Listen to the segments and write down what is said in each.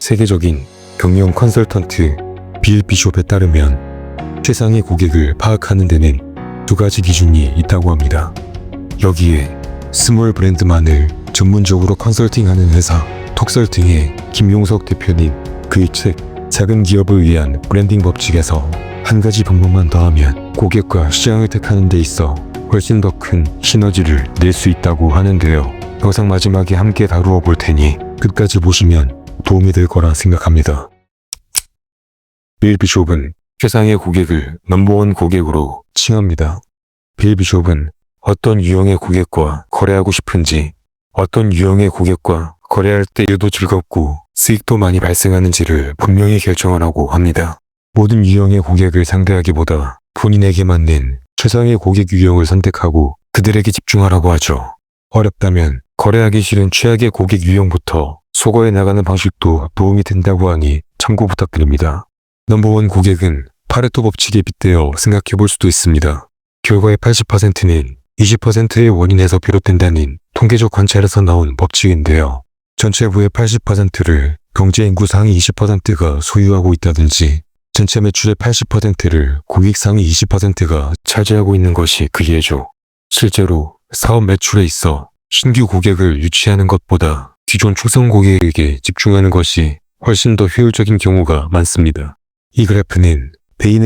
세계적인 경영 컨설턴트 빌 비숍에 따르면 최상의 고객을 파악하는 데는 두 가지 기준이 있다고 합니다. 여기에 스몰 브랜드만을 전문적으로 컨설팅하는 회사 톡설팅의 김용석 대표님, 그의 책 작은 기업을 위한 브랜딩 법칙에서 한 가지 방법만 더하면 고객과 시장을 택하는 데 있어 훨씬 더 큰 시너지를 낼 수 있다고 하는데요. 영상 마지막에 함께 다루어 볼 테니 끝까지 보시면 도움이 될 거라 생각합니다. 빌 비숍은 최상의 고객을 넘버원 고객으로 칭합니다. 빌 비숍은 어떤 유형의 고객과 거래하고 싶은지, 어떤 유형의 고객과 거래할 때 일도 즐겁고 수익도 많이 발생하는지를 분명히 결정하라고 합니다. 모든 유형의 고객을 상대하기보다 본인에게 맞는 최상의 고객 유형을 선택하고 그들에게 집중하라고 하죠. 어렵다면 거래하기 싫은 최악의 고객 유형부터 소거해 나가는 방식도 도움이 된다고 하니 참고 부탁드립니다. 넘버원 고객은 파레토 법칙에 빗대어 생각해 볼 수도 있습니다. 결과의 80%는 20%의 원인에서 비롯된다는 통계적 관찰에서 나온 법칙인데요. 전체 부의 80%를 경제인구 상위 20%가 소유하고 있다든지 전체 매출의 80%를 고객 상위 20%가 차지하고 있는 것이 그 예죠. 실제로 사업 매출에 있어 신규 고객을 유치하는 것보다 기존 충성 고객에게 집중하는 것이 훨씬 더 효율적인 경우가 많습니다. 이 그래프는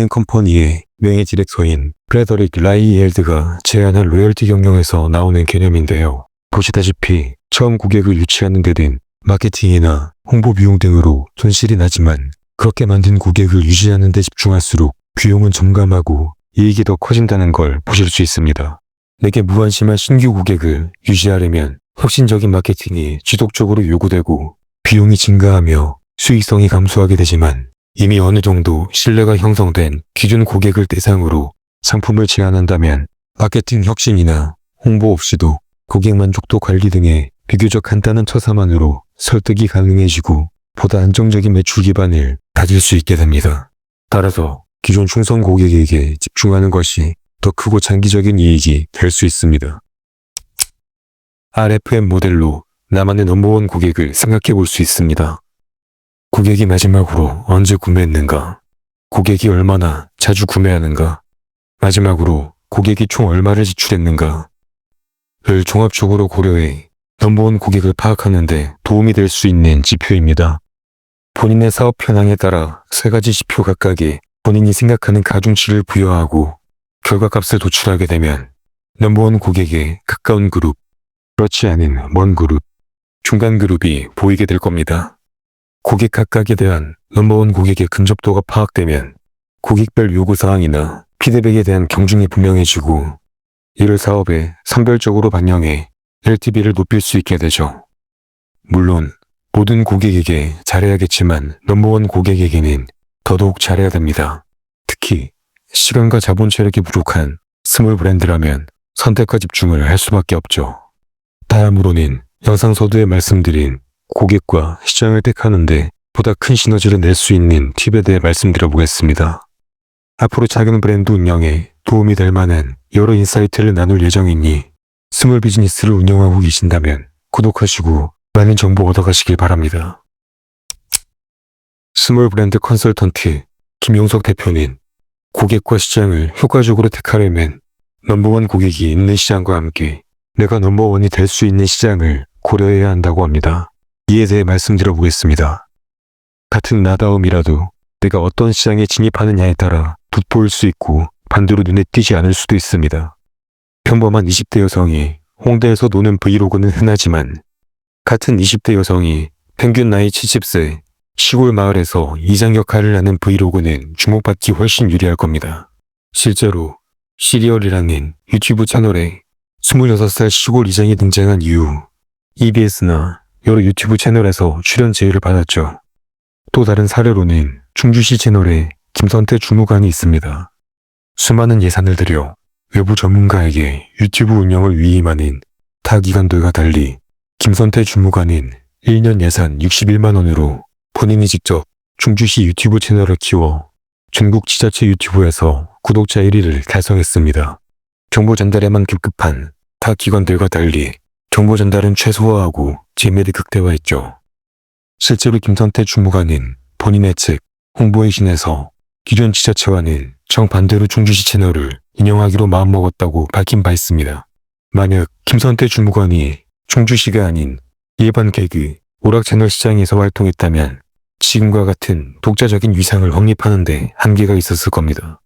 베인앤컴퍼니의 명예 디렉터인 프레더릭 라이엘드가 제안한 로열티 경영에서 나오는 개념인데요. 보시다시피 처음 고객을 유치하는 데는 마케팅이나 홍보 비용 등으로 손실이 나지만 그렇게 만든 고객을 유지하는 데 집중할수록 비용은 점감하고 이익이 더 커진다는 걸 보실 수 있습니다. 내게 무관심한 신규 고객을 유지하려면 혁신적인 마케팅이 지속적으로 요구되고 비용이 증가하며 수익성이 감소하게 되지만 이미 어느 정도 신뢰가 형성된 기존 고객을 대상으로 상품을 제안한다면 마케팅 혁신이나 홍보 없이도 고객 만족도 관리 등의 비교적 간단한 처사만으로 설득이 가능해지고 보다 안정적인 매출 기반을 다질 수 있게 됩니다. 따라서 기존 충성 고객에게 집중하는 것이 더 크고 장기적인 이익이 될 수 있습니다. RFM 모델로 나만의 넘버원 고객을 생각해 볼 수 있습니다. 고객이 마지막으로 언제 구매했는가? 고객이 얼마나 자주 구매하는가? 마지막으로 고객이 총 얼마를 지출했는가? 를 종합적으로 고려해 넘버원 고객을 파악하는 데 도움이 될 수 있는 지표입니다. 본인의 사업 현황에 따라 세 가지 지표 각각에 본인이 생각하는 가중치를 부여하고 결과값을 도출하게 되면 넘버원 고객에 가까운 그룹, 그렇지 않은 먼 그룹, 중간 그룹이 보이게 될 겁니다. 고객 각각에 대한 넘버원 고객의 근접도가 파악되면 고객별 요구사항이나 피드백에 대한 경중이 분명해지고 이를 사업에 선별적으로 반영해 LTV를 높일 수 있게 되죠. 물론 모든 고객에게 잘해야겠지만 넘버원 고객에게는 더더욱 잘해야 됩니다. 특히 시간과 자본 체력이 부족한 스몰 브랜드라면 선택과 집중을 할 수밖에 없죠. 다음으로는 영상 서두에 말씀드린 고객과 시장을 택하는데 보다 큰 시너지를 낼 수 있는 팁에 대해 말씀드려 보겠습니다. 앞으로 작은 브랜드 운영에 도움이 될 만한 여러 인사이트를 나눌 예정이니 스몰 비즈니스를 운영하고 계신다면 구독하시고 많은 정보 얻어가시길 바랍니다. 스몰 브랜드 컨설턴트 김용석 대표는 고객과 시장을 효과적으로 택하려면 넘버원 고객이 있는 시장과 함께 내가 넘버원이 될 수 있는 시장을 고려해야 한다고 합니다. 이에 대해 말씀드려 보겠습니다. 같은 나다움이라도 내가 어떤 시장에 진입하느냐에 따라 돋보일 수 있고 반대로 눈에 띄지 않을 수도 있습니다. 평범한 20대 여성이 홍대에서 노는 브이로그는 흔하지만 같은 20대 여성이 평균 나이 70세 시골 마을에서 이장 역할을 하는 브이로그는 주목받기 훨씬 유리할 겁니다. 실제로 시리얼이라는 유튜브 채널에 26살 시골 이장이 등장한 이후 EBS나 여러 유튜브 채널에서 출연 제의를 받았죠. 또 다른 사례로는 충주시 채널에 김선태 주무관이 있습니다. 수많은 예산을 들여 외부 전문가에게 유튜브 운영을 위임하는 타 기관들과 달리 김선태 주무관은 1년 예산 61만 원으로 본인이 직접 충주시 유튜브 채널을 키워 전국 지자체 유튜브에서 구독자 1위를 달성했습니다. 정보 전달에만 급급한 타 기관들과 달리 정보 전달은 최소화하고 재미를 극대화했죠. 실제로 김선태 주무관은 본인의 책 홍보의 신에서 기존 지자체와는 정반대로 충주시 채널을 운영하기로 마음먹었다고 밝힌 바 있습니다. 만약 김선태 주무관이 충주시가 아닌 일반 개그 오락채널 시장에서 활동했다면 지금과 같은 독자적인 위상을 확립하는 데 한계가 있었을 겁니다.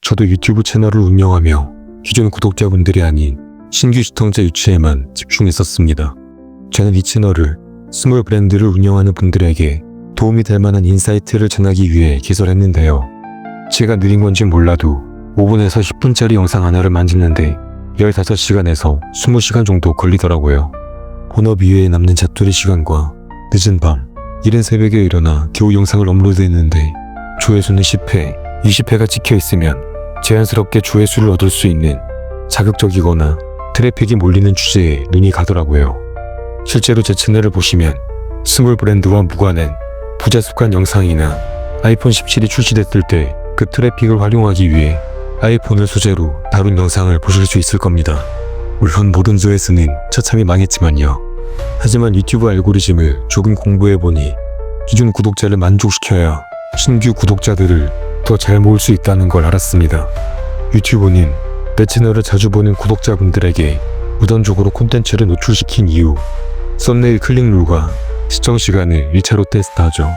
저도 유튜브 채널을 운영하며 기존 구독자분들이 아닌 신규 시청자 유치에만 집중했었습니다. 저는 이 채널을 스몰 브랜드를 운영하는 분들에게 도움이 될 만한 인사이트를 전하기 위해 개설했는데요. 제가 느린 건지 몰라도 5분에서 10분짜리 영상 하나를 만드는데 15시간에서 20시간 정도 걸리더라고요. 본업 이외에 남는 자투리 시간과 늦은 밤, 이른 새벽에 일어나 겨우 영상을 업로드했는데 조회수는 10회, 20회가 찍혀있으면 자연스럽게 조회수를 얻을 수 있는 자극적이거나 트래픽이 몰리는 주제에 눈이 가더라고요. 실제로 제 채널을 보시면 스몰 브랜드와 무관한 부자 습관 영상이나 아이폰 17이 출시됐을 때 그 트래픽을 활용하기 위해 아이폰을 소재로 다룬 영상을 보실 수 있을 겁니다. 물론 모든 조회수는 처참히 망했지만요. 하지만 유튜브 알고리즘을 조금 공부해보니 기존 구독자를 만족시켜야 신규 구독자들을 더 잘 모을 수 있다는 걸 알았습니다. 유튜브는 내 채널을 자주 보는 구독자분들에게 무단적으로 콘텐츠를 노출시킨 이후 썸네일 클릭률과 시청시간을 1차로 테스트하죠.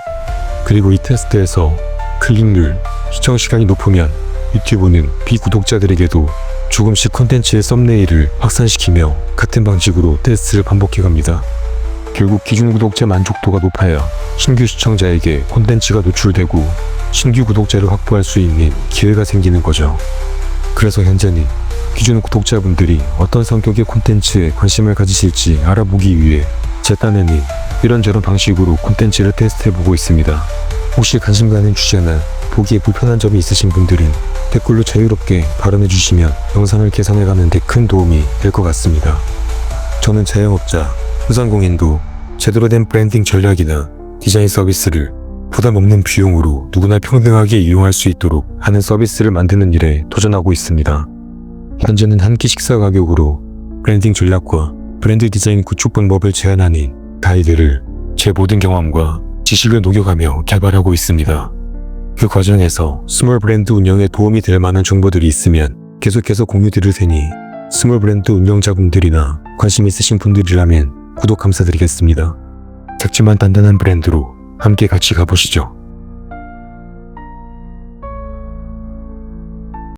그리고 이 테스트에서 클릭률, 시청시간이 높으면 유튜브는 비구독자들에게도 조금씩 콘텐츠의 썸네일을 확산시키며 같은 방식으로 테스트를 반복해갑니다. 결국 기존 구독자 만족도가 높아야 신규 시청자에게 콘텐츠가 노출되고 신규 구독자를 확보할 수 있는 기회가 생기는 거죠. 그래서 현재는 기존 구독자분들이 어떤 성격의 콘텐츠에 관심을 가지실지 알아보기 위해 제 딴에는 이런저런 방식으로 콘텐츠를 테스트해보고 있습니다. 혹시 관심 가는 주제나 보기에 불편한 점이 있으신 분들은 댓글로 자유롭게 발언해주시면 영상을 개선해가는 데 큰 도움이 될 것 같습니다. 저는 자영업자, 소상공인도 제대로 된 브랜딩 전략이나 디자인 서비스를 부담 없는 비용으로 누구나 평등하게 이용할 수 있도록 하는 서비스를 만드는 일에 도전하고 있습니다. 현재는 한 끼 식사 가격으로 브랜딩 전략과 브랜드 디자인 구축 방법을 제안하는 가이드를 제 모든 경험과 지식을 녹여가며 개발하고 있습니다. 그 과정에서 스몰 브랜드 운영에 도움이 될 만한 정보들이 있으면 계속해서 공유 드릴 테니 스몰 브랜드 운영자분들이나 관심 있으신 분들이라면 구독 감사드리겠습니다. 작지만 단단한 브랜드로 함께 같이 가보시죠.